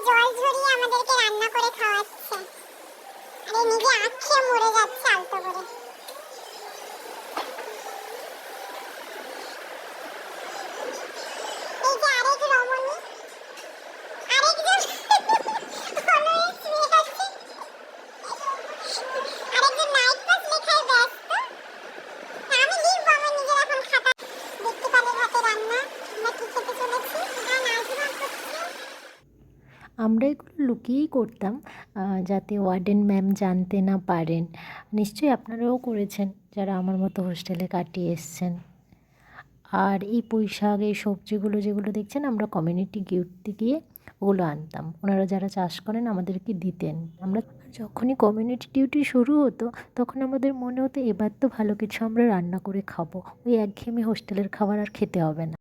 জল ঝরিয়ে আমাদেরকে রান্না করে খাওয়াচ্ছে, আরে নিজে আখ খেয়ে মরে যাচ্ছে আলতো করে। এই যে আরেক রমণী, আরেকজন অলওয়েজ শুয়ে আছে, আরেকজন নাইট পাস লেখায় ব্যস্ত। আমি লিখবো আমার নিজের এখন খাতা। দেখতে পারে হাতে রান্না, আমরা কি খেতে চলেছি, এটা নাজমা করছে। আমরা এগুলো লুকিয়েই করতাম, যাতে ওয়ার্ডেন ম্যাম জানতে না পারেন। নিশ্চয়ই আপনারাও করেছেন যারা আমার মতো হোস্টেলে কাটিয়ে এসছেন। আর এই পুঁই শাক, এই সবজিগুলো যেগুলো দেখছেন, আমরা কমিউনিটি গিফট গিয়ে ওগুলো আনতাম। ওনারা যারা চাষ করেন আমাদেরকে দিতেন। আমরা যখনই কমিউনিটি ডিউটি শুরু হতো তখন আমাদের মনে হতো এবার তো ভালো কিছু আমরা রান্না করে খাবো, ওই একঘেয়েমি হোস্টেলের খাবার আর খেতে হবে না।